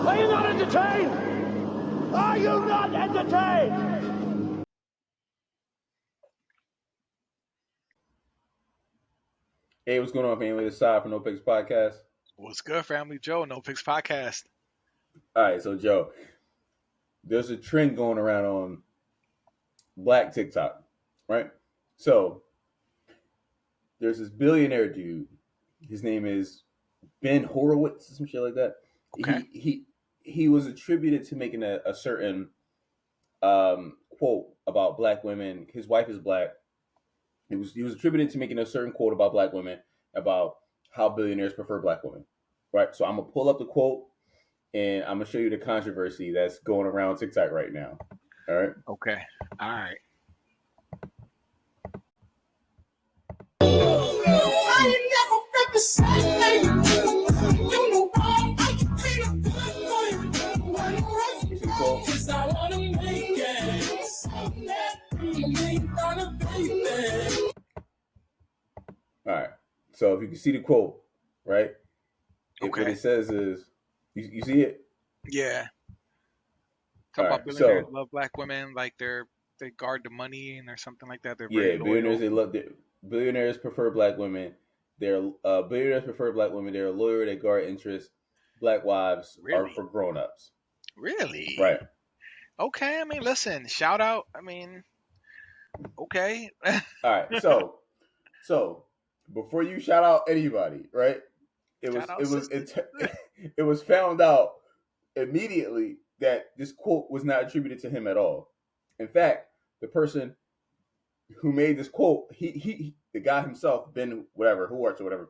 Are you not entertained? Are you not entertained? Hey, what's going on, family? This is Side from nopickspodcast. What's good, family? Joe, No Picks Podcast. All right, so Joe, there's a trend going around on Black TikTok, right? So there's this billionaire dude. His name is Ben Horowitz, some shit like that. Okay. He was attributed to making a certain quote about black women. His wife is black. He was attributed to making a certain quote about black women, about how billionaires prefer black women, right? So I'm gonna pull up the quote and I'm gonna show you the controversy that's going around TikTok right now. All right. Okay. All right. All right. So if you can see the quote, right? Okay. What it says is, you see it? Yeah. Talk about billionaires love black women, like they guard the money and or something like that. They're very loyal. Billionaires prefer black women. Billionaires prefer black women. They're loyal. They guard interests. Black wives are for grown-ups. Really? Right. Okay. I mean, listen. Shout out. I mean, okay. All right. So before you shout out anybody, right? It was found out immediately that this quote was not attributed to him at all. In fact, the person who made this quote, the guy himself, Ben Horowitz or whatever,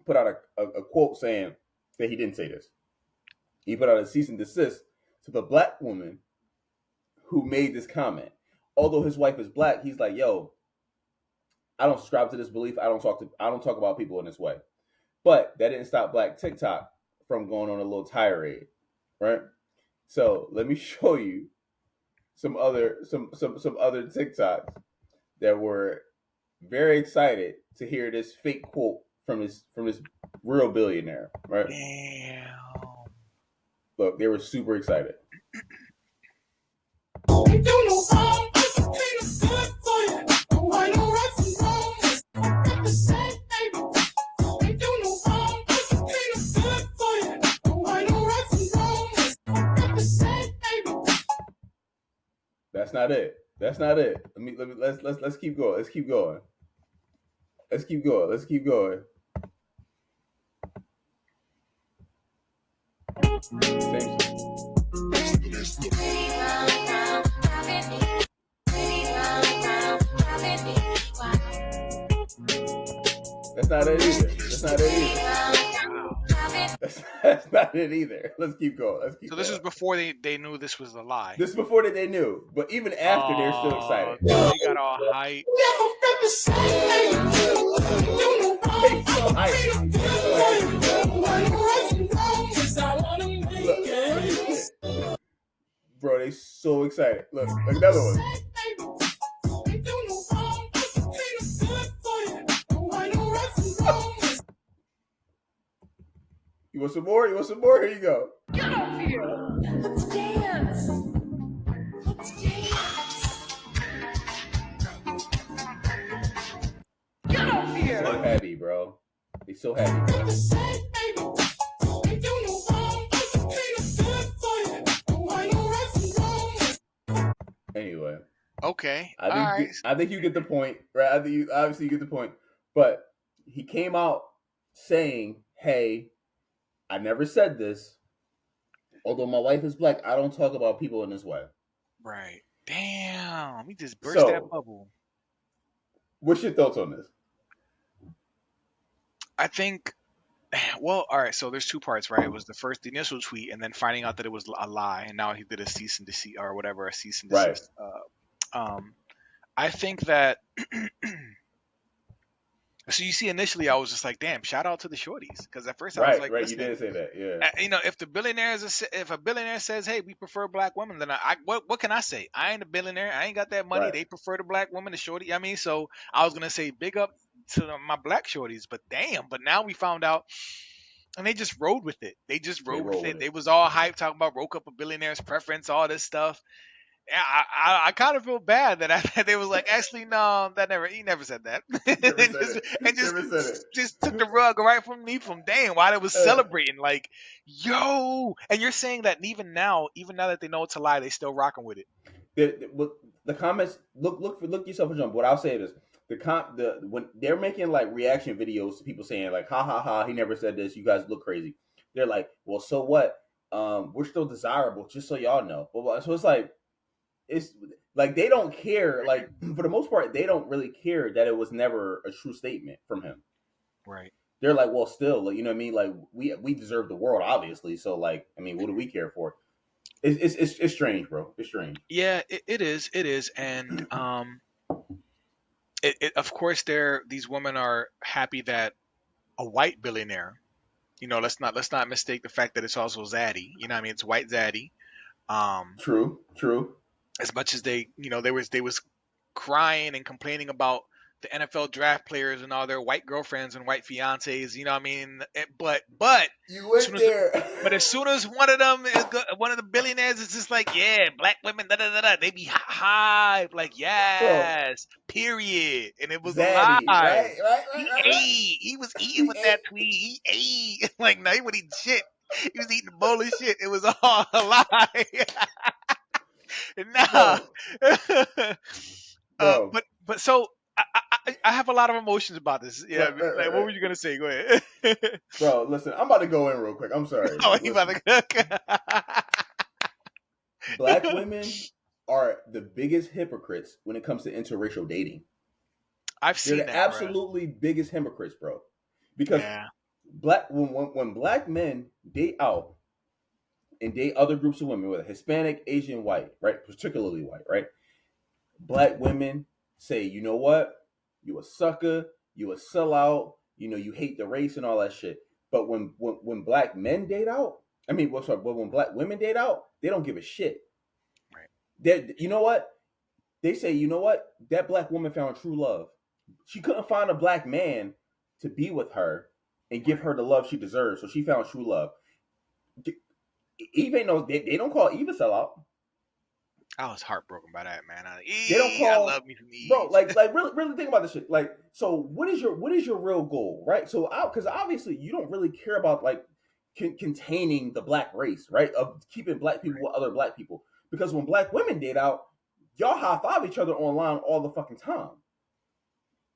put out a quote saying that he didn't say this. He put out a cease and desist to the black woman who made this comment. Although his wife is black, he's like, yo, I don't subscribe to this belief. I don't talk about people in this way. But that didn't stop Black TikTok from going on a little tirade, right? So let me show you some other TikToks that were very excited to hear this fake quote from this real billionaire, right? Damn. Look, they were super excited. That's not it. Let's keep going. That's not it either. That's not it either. Let's keep going. So this is before they knew this was a lie. This is before they knew, but even after, they're still excited. They got all hype. Bro, they so excited. Look, another one. You want some more? Here you go. Get up here. Let's dance. Get up here. So happy, bro. They so happy, bro. Anyway. Okay. I think you get the point, right? I think you obviously get the point. But he came out saying, hey, I never said this. Although my wife is black, I don't talk about people in this way. Right. Damn. He just burst that bubble. What's your thoughts on this? I think, well, all right. So there's two parts, right? It was the initial tweet, and then finding out that it was a lie, and now he did a cease and desist or whatever, a cease and desist. Right. I think that. So you see, initially I was just like, "Damn!" Shout out to the shorties, because at first I was like, "Right, you did say that, yeah." If a billionaire says, "Hey, we prefer black women," then what can I say? I ain't a billionaire. I ain't got that money. Right. They prefer the black woman, the shorty. I mean, so I was gonna say big up to my black shorties, but damn! But now we found out. And they just rode with it. They just They rode roll with with it. it. They was all hyped, talking about woke up a billionaire's preference, all this stuff. Yeah, I kind of feel bad that they was like, actually, no, he never said that, Never and said just it. and just Never said it. just took the rug right from me from damn while they was Uh, celebrating, like, yo. And you're saying that even now that they know it's a lie, they still rocking with it. the comments look yourself a jump. What I'll say is when they're making like reaction videos to people saying like ha ha ha he never said this, you guys look crazy. They're like, well, so what? We're still desirable, just so y'all know. So it's like they don't care. Like for the most part, they don't really care that it was never a true statement from him. Right. They're like, well, still, like, you know what I mean? Like we deserve the world, obviously. So like, I mean, what do we care for? It's strange, bro. It's strange. Yeah, it is, and of course these women are happy that a white billionaire. Let's not mistake the fact that it's also Zaddy. You know what I mean? It's white Zaddy. True. As much as they was crying and complaining about the NFL draft players and all their white girlfriends and white fiancés, you know what I mean? But You as went soon as there. but as soon as one of them one of the billionaires is just like, yeah, black women, da da da da, they be high, like, Bro, yes, period, and it was a Zaddy, lie. right. He was eating He with ate. that tweet. He ate like no, he wasn't eating shit. He was eating a bowl of shit. It was all a lie. Nah. Bro, bro. But so I have a lot of emotions about this. Yeah, like what Right. were you gonna say? Go ahead. Bro, listen, I'm about to go in real quick. I'm sorry. Oh, Like, he about listen, to cook. black women are the biggest hypocrites when it comes to interracial dating. I've They're seen the that, bro. absolutely biggest hypocrites, bro. Because Yeah. when black men date out and date other groups of women, whether Hispanic, Asian, white, right, particularly white, right, black women say, you know what, you a sucker, you a sellout, you know, you hate the race and all that shit. But when black men date out, but when black women date out, they don't give a shit. Right. You know what? They say, you know what? That black woman found true love. She couldn't find a black man to be with her and give her the love she deserves, so she found true love. Eve ain't no. They don't call Eve a sellout. I was heartbroken by that, man. They don't I love call, me some bro. Eve. Like really think about this shit. Like, so what is your real goal, right? So, because obviously you don't really care about like containing the black race, right? Of keeping black people with other black people. Because when black women date out, y'all high five each other online all the fucking time.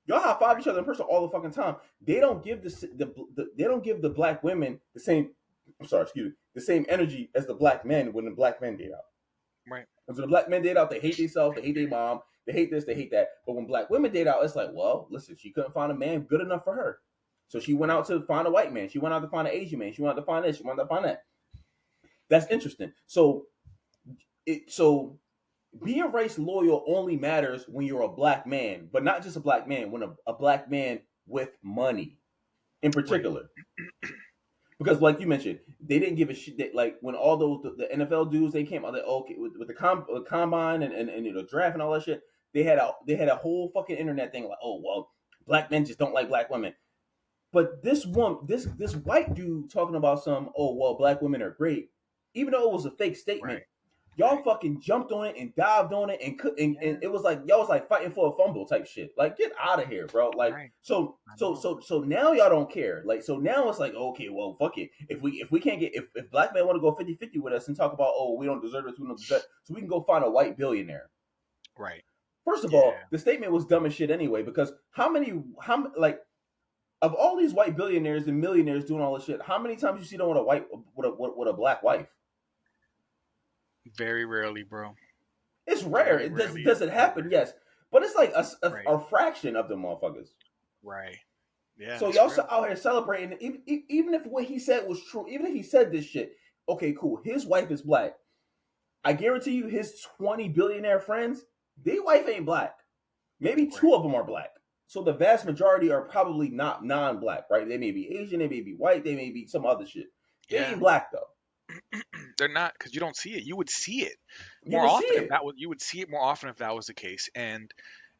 Y'all high five each other in person all the fucking time. They don't give they don't give the black women the same. I'm sorry, excuse me, the same energy as the black men when the black men date out. Right. And so the black men date out, they hate themselves, they hate their mom, they hate this, they hate that. But when black women date out, it's like, well, listen, she couldn't find a man good enough for her. So she went out to find a white man. She went out to find an Asian man. She went out to find this. She went out to find that. That's interesting. So being race loyal only matters when you're a black man, but not just a black man, when a black man with money in particular. Right. Because, like you mentioned, they didn't give a shit. That, like when all those the NFL dudes, they came out, like, okay, with the combine and the draft and all that shit. They had a whole fucking internet thing like, oh well, black men just don't like black women. But this white dude talking about oh well, black women are great, even though it was a fake statement. Right. Y'all fucking jumped on it and dived on it and it was like y'all was like fighting for a fumble type shit. Like, get out of here, bro. Like, right. So now y'all don't care. Like, so now it's like, okay, well, fuck it. If we can't get if black men want to go 50-50 with us and talk about, oh, we don't deserve it, so we can go find a white billionaire. Right. First of all, the statement was dumb as shit anyway, because how like of all these white billionaires and millionaires doing all this shit, how many times you see them with a black wife? Very rarely, bro. It's rare. Does it happen? Yes, but it's like a fraction of the motherfuckers. Right. Yeah. So y'all out here celebrating, even if what he said was true, even if he said this shit, okay, cool. His wife is black. I guarantee you, his 20 billionaire friends, their wife ain't black. Maybe two of them are black. So the vast majority are probably not non-black, right? They may be Asian, they may be white, they may be some other shit. They ain't black though. They're not, because you don't see it. You would see it more often if that was. You would see it more often if that was the case. And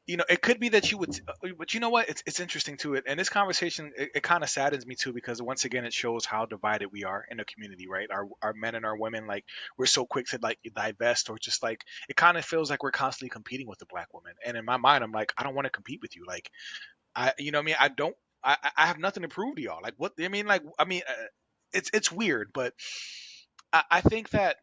it could be that you would, but you know what? It's interesting too. And this conversation, it kind of saddens me too, because once again, it shows how divided we are in the community, right? Our men and our women, like, we're so quick to like divest, or just like, it kind of feels like we're constantly competing with the black woman. And in my mind, I'm like, I don't want to compete with you. Like, you know what I mean? I don't, I have nothing to prove to y'all. Like, what, I mean, like, it's weird, but I think that,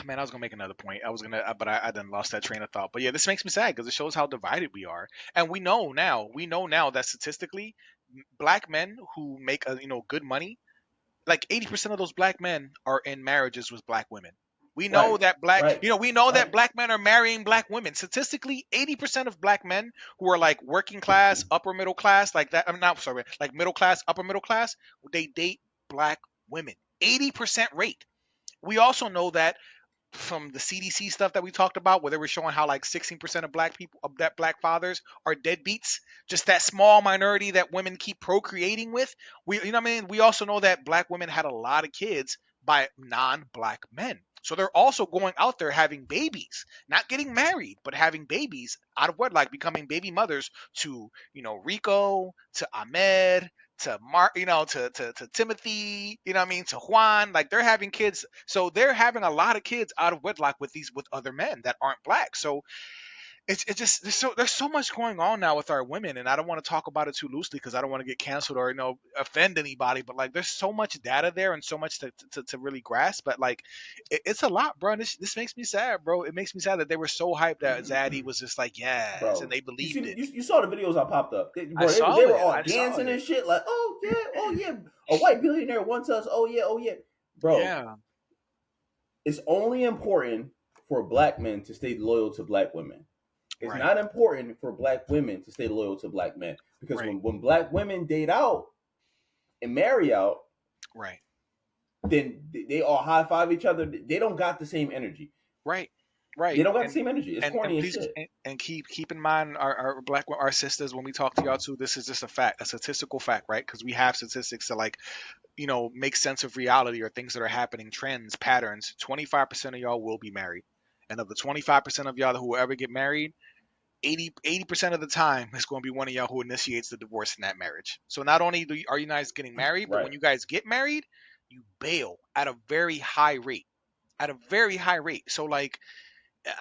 man, I was gonna make another point. I was gonna, but I then lost that train of thought. But yeah, this makes me sad because it shows how divided we are, and we know now that statistically, black men who make good money, like 80% of those black men are in marriages with black women. We know Right, that black, right, we know that right. black men are marrying black women. Statistically, 80% of black men who are like working class, upper middle class, like that. I'm not sorry, like middle class, upper middle class, they date black women. 80% rate. We also know that from the CDC stuff that we talked about, where they were showing how like 16% of black people, of that black fathers, are deadbeats. Just that small minority that women keep procreating with. You know what I mean? We also know that black women had a lot of kids by non-black men. So they're also going out there having babies, not getting married, but having babies out of wedlock, becoming baby mothers to, Rico, to Ahmed, to Mark, to Timothy, you know what I mean, to Juan. Like, they're having kids, so they're having a lot of kids out of wedlock with other men that aren't black. So it's just, there's so much going on now with our women, and I don't want to talk about it too loosely because I don't want to get canceled or offend anybody. But like, there's so much data there and so much to really grasp. But like, it's a lot, bro. And this makes me sad, bro. It makes me sad that they were so hyped that Zaddy was just like, yes, and Bro, they you believed see, it. you saw the videos I popped up. I Bro, saw they were it. all I saw dancing and it. shit. Like, oh yeah. A white billionaire wants us. Oh yeah, oh yeah. Bro, Yeah. it's only important for black men to stay loyal to black women. It's Right. not important for black women to stay loyal to black men. Because Right. when black women date out and marry out, Right. then they all high five each other. They don't got the same energy. Right. They Right. don't got the And same energy. It's and corny as please, shit. and keep in mind our sisters when we talk to y'all too. This is just a fact, a statistical fact, right? Because we have statistics to like make sense of reality or things that are happening, trends, patterns. 25% of y'all will be married, and of the 25% of y'all who will ever get married, 80% of the time it's going to be one of y'all who initiates the divorce in that marriage. So not only are you guys getting married, but Right. when you guys get married, you bail at a very high rate. At a very high rate. So like,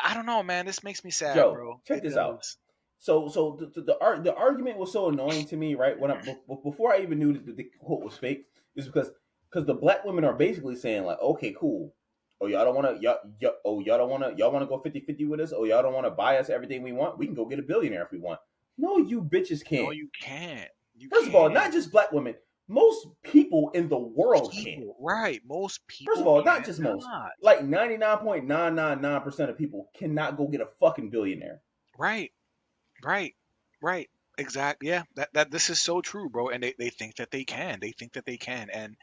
I don't know, man. This makes me sad, Joe, bro. check It this out. does. So the argument was so annoying to me, right? Before I even knew that the quote was fake, is because the black women are basically saying like, okay, cool. Oh, y'all don't want to y'all want to go 50-50 with us? Oh, y'all don't want to buy us everything we want? We can go get a billionaire if we want. No, you bitches No, can't. you can't. You First of all, can't. not just black women. Most people in the world can't. People, right? Most First of people all, not just most. cannot. Like 99.999% of people cannot go get a fucking billionaire. Right. Right. Right. Exactly. Yeah. That this is so true, bro. And they think that they can. They think that they can. And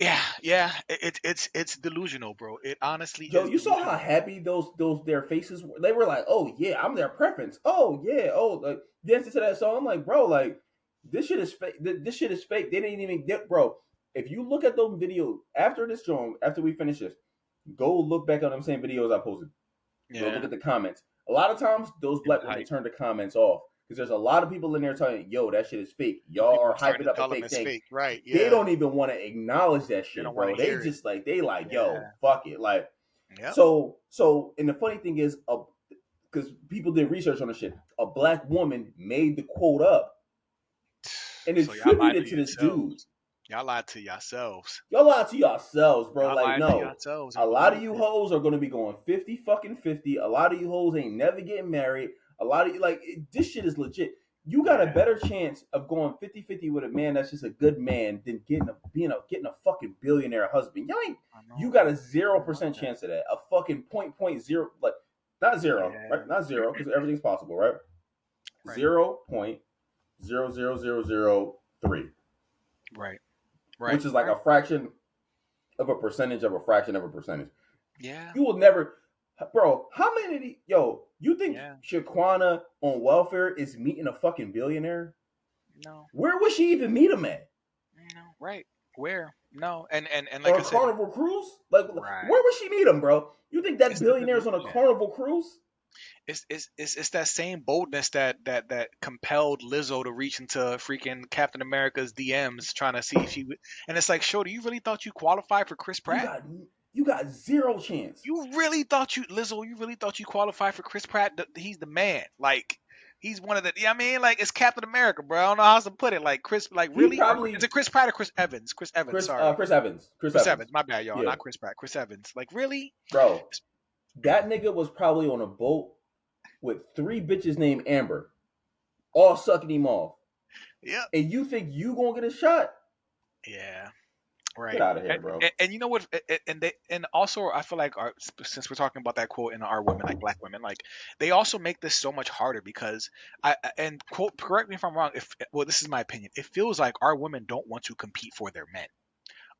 yeah. It's delusional, bro. It honestly Joe, is you saw how delusional. happy those their faces were. They were like, "Oh yeah, I'm their preference." Oh yeah, oh like dancing to that song. I'm like, bro, like this shit is fake. This shit is fake. They didn't even get, bro. If you look at those videos after this, Joe, after we finish this, go look back on them same videos I posted. Go look Yeah. at the comments. A lot of times, those It was black women hype. turn the comments off because there's a lot of people in there telling, "Yo, that shit is fake. Y'all People are are starting hyping to up a tell them fake it's thing." fake. Right. They Yeah. don't even want to acknowledge that They shit, don't want bro. to They hear it. just like yo, Yeah. fuck it, like. Yep. So, and the funny thing is, because people did research on the shit, a black woman made the quote up and So y'all lied attributed to to this dude. yourselves. Y'all lied to yourselves. Y'all lied to yourselves, bro. Y'all Like, lied to no, yourselves a and lot of believed you it. hoes are gonna be going 50-50. A lot of you hoes ain't never getting married. A lot of you, like, this shit is legit. You got a Yeah. better chance of going 50-50 with a man that's just a good man than getting a fucking billionaire husband. Y'all ain't. I You know. got a I 0% know. chance of that. A fucking point zero, like not zero, Yeah. right? Not zero because everything's possible, right? Right. 0.00003, Right. Right. which is like Right. a fraction of a percentage of a fraction of a percentage. Yeah. You will never, bro. How many of these, yo? You think Yeah. Shaquana on welfare is meeting a fucking billionaire? No. Where would she even meet him at? No. Right. Where? No. And like On I a said, Carnival cruise? Like, right. where would she meet him, bro? You think that It's the billionaire's on a delusion. Carnival cruise? It's that same boldness that compelled Lizzo to reach into freaking Captain America's DMs trying to see if she would. And it's like, Shorty, you really thought you qualified for Chris You Pratt? got you got zero chance. You really thought Lizzo, you really thought you qualified for Chris Pratt? He's the man. Like, he's one of the. I mean, like, it's Captain America, bro. I don't know how else to put it. Like, Chris, like, He really? Or is probably it Chris Pratt or Chris Evans? Chris Evans. Sorry, Chris Evans. Chris Chris Evans. Evans. My bad, y'all. Yeah, Not Chris Pratt. Chris Evans. Like, really? bro. That nigga was probably on a boat with 3 bitches named Amber, all sucking him off. Yeah. And you think you gonna get a shot? Yeah. Right. Get out of here, bro. And you know what? And also I feel like since we're talking about that quote in our women, like black women, like they also make this so much harder because and quote, correct me if I'm wrong. Well, this is my opinion. It feels like our women don't want to compete for their men.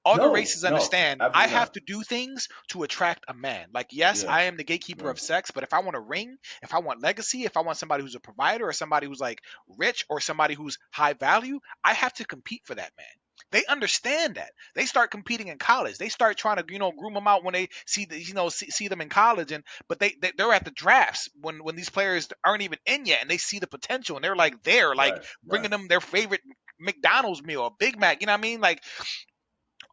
Other races understand I absolutely have not. to do things to attract a man. Like, yes, Yeah. I am the gatekeeper of sex, but if I want a ring, if I want legacy, if I want somebody who's a provider or somebody who's like rich or somebody who's high value, I have to compete for that man. They understand that. They start competing in college. They start trying to, groom them out when they see see them in college, but they're at the drafts when these players aren't even in yet, and they see the potential, and they're like bringing them their favorite McDonald's meal, a Big Mac. You know what I mean? Like,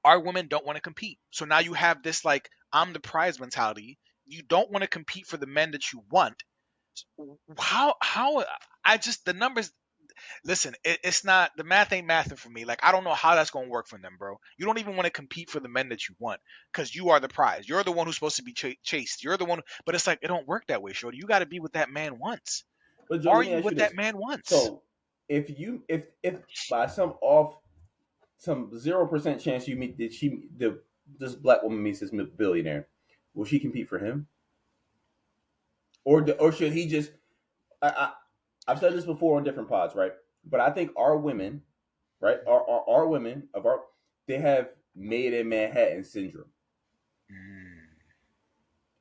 our women don't want to compete. So now you have this like I'm the prize mentality. You don't want to compete for the men that you want. How I just the numbers. Listen, it's not the math ain't mathing for me. Like, I don't know how that's gonna work for them, bro. You don't even want to compete for the men that you want because you are the prize. You're the one who's supposed to be chased. You're the one, but it's like it don't work that way, shorty. You got to be what that man wants. But Joe, Are let me you ask you what this. that man wants? So if by some 0% chance you meet this black woman meets this billionaire, will she compete for him? Or should he just I've said this before on different pods, right? But I think our women, right, our women they have made in Manhattan syndrome.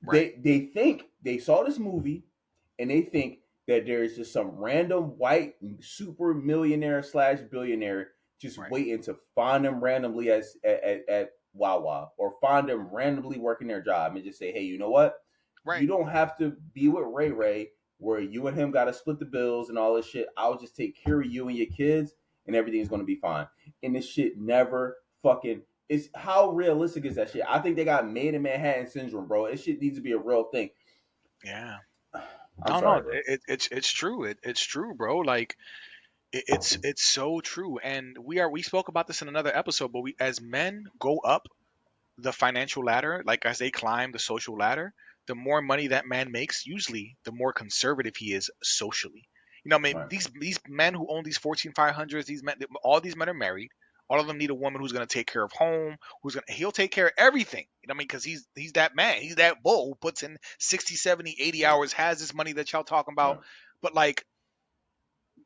Right. They think they saw this movie and they think that there's just some random white super millionaire / billionaire just waiting to find them randomly at Wawa or find them randomly working their job and just say, hey, you know what? Right. You don't have to be with Ray where you and him got to split the bills and all this shit. I'll just take care of you and your kids and everything's going to be fine. And this shit never fucking... It's how realistic is that shit? I think they got made in Manhattan syndrome, bro. This shit needs to be a real thing. Yeah. No. It's true. It's true, bro. Like, it's so true. And we spoke about this in another episode, but we as men go up the financial ladder, like as they climb the social ladder, the more money that man makes, usually the more conservative he is socially. I mean, these men who own these Fortune 500s, all these men are married. All of them need a woman who's going to take care of home, he'll take care of everything. I mean, because he's that man. He's that bull who puts in 60, 70, 80 hours, has this money that y'all talking about. But like,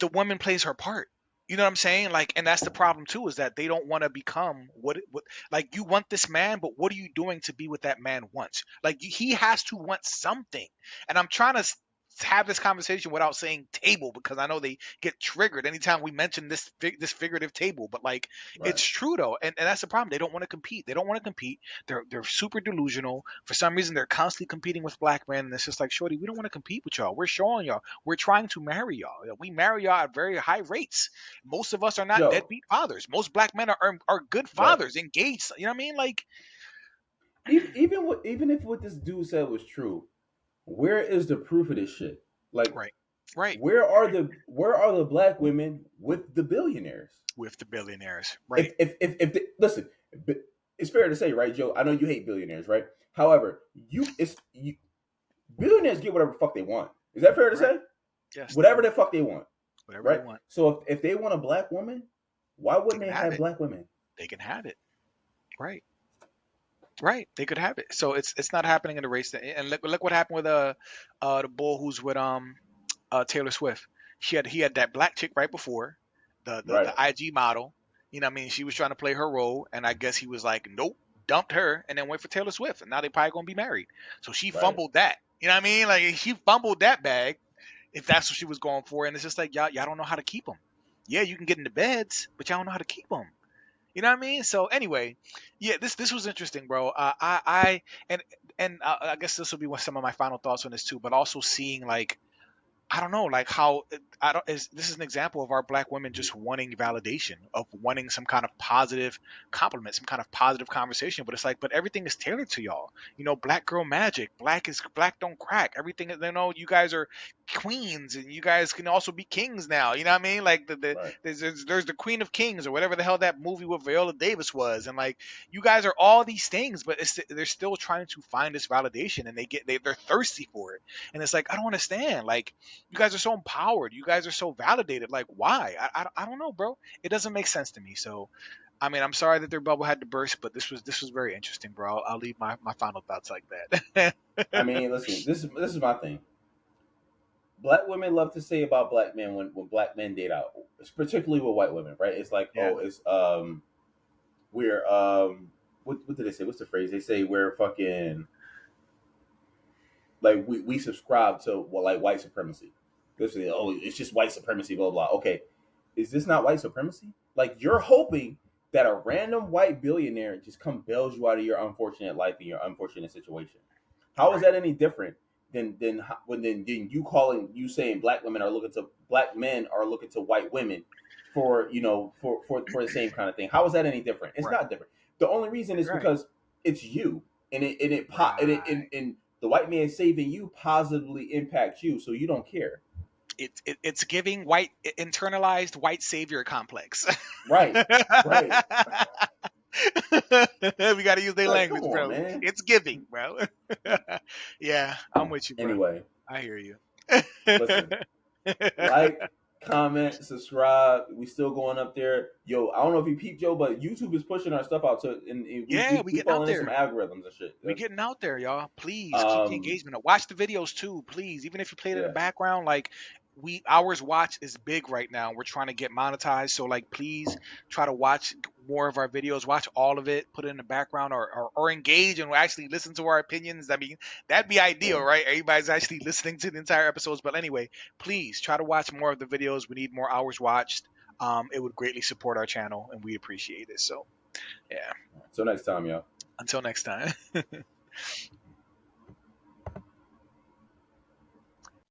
the woman plays her part. You know what I'm saying? Like, and that's the problem too, is that they don't want to become what like, you want this man, but what are you doing to be what that man wants? Like, he has to want something. And I'm trying to have this conversation without saying table, because I know they get triggered anytime we mention this figurative table. But like, it's true though, and that's the problem. They don't want to compete. They don't want to compete. They're super delusional. For some reason, they're constantly competing with black men, and it's just like, shorty, we don't want to compete with y'all. We're showing y'all. We're trying to marry y'all. We marry y'all at very high rates. Most of us are not deadbeat fathers. Most black men are good fathers, engaged. You know what I mean? Like, even if what this dude said was true, where is the proof of this shit? Like, right. Where are the black women with the billionaires? With the billionaires, right? If listen, it's fair to say, right, Joe? I know you hate billionaires, right? However, billionaires get whatever the fuck they want. Is that fair to say? Yes. Whatever the fuck they want. Whatever they want. So if they want a black woman, why wouldn't they have black women? They can have it. Right. They could have it. So it's not happening in the race. And look what happened with the bull who's with Taylor Swift. He had that black chick right before the IG model. You know what I mean? She was trying to play her role, and I guess he was like, nope, dumped her, and then went for Taylor Swift, and now they probably gonna be married. So she fumbled that. You know what I mean? Like, she fumbled that bag, if that's what she was going for. And it's just like, y'all don't know how to keep them. Yeah, you can get into beds, but y'all don't know how to keep them. You know what I mean? So anyway, yeah, this was interesting, bro. And and I guess this will be some of my final thoughts on this too, but also seeing like I don't know, like how I don't. This is an example of our black women just wanting validation, of wanting some kind of positive compliment, some kind of positive conversation. But it's like, but everything is tailored to y'all. You know, black girl magic, black don't crack. Everything, you know, you guys are queens, and you guys can also be kings now. You know what I mean? Like Right. there's the Queen of Kings or whatever the hell that movie with Viola Davis was, and like you guys are all these things, but they're still trying to find this validation, and they're thirsty for it, and it's like I don't understand, like you guys are so empowered. You guys are so validated. Like, why? I don't know, bro. It doesn't make sense to me. So, I mean, I'm sorry that their bubble had to burst, but this was very interesting, bro. I'll leave my final thoughts like that. I mean, listen, this is my thing. Black women love to say about black men when black men date out, particularly with white women, right? It's like, Yeah. oh, it's we're what did they say? What's the phrase? They say we're fucking like we subscribe to like white supremacy. They say, oh, it's just white supremacy, blah blah. Okay, is this not white supremacy? Like you're hoping that a random white billionaire just come bails you out of your unfortunate life and your unfortunate situation. How is that any different than you saying black men are looking to white women for for the same kind of thing? How is that any different? It's Right. not different. The only reason is Right. because it's you, and and the white man saving you positively impacts you, so you don't care. It's giving internalized white savior complex. Right, right. We got to use their Like, come language, on, bro. man. It's giving, bro. Yeah, I'm with you, bro. Anyway, I hear you. listen. Like, comment, subscribe. We still going up there. Yo, I don't know if you peeped, Joe, but YouTube is pushing our stuff out to, and Yeah, we we getting out falling in some there. algorithms and shit. We getting out there, y'all. Please keep the Um, engagement up. Watch the videos too, please. Even if you play it in the yeah. background, like hours watch is big right now. We're trying to get monetized, so like please try to watch more of our videos. Watch all of it. Put it in the background, or engage and actually listen to our opinions. I mean, that'd be ideal, Yeah. right? Everybody's actually listening to the entire episodes. But anyway, please try to watch more of the videos. We need more hours watched. It would greatly support our channel, and we appreciate it. So yeah. Until next time, y'all. Until next time.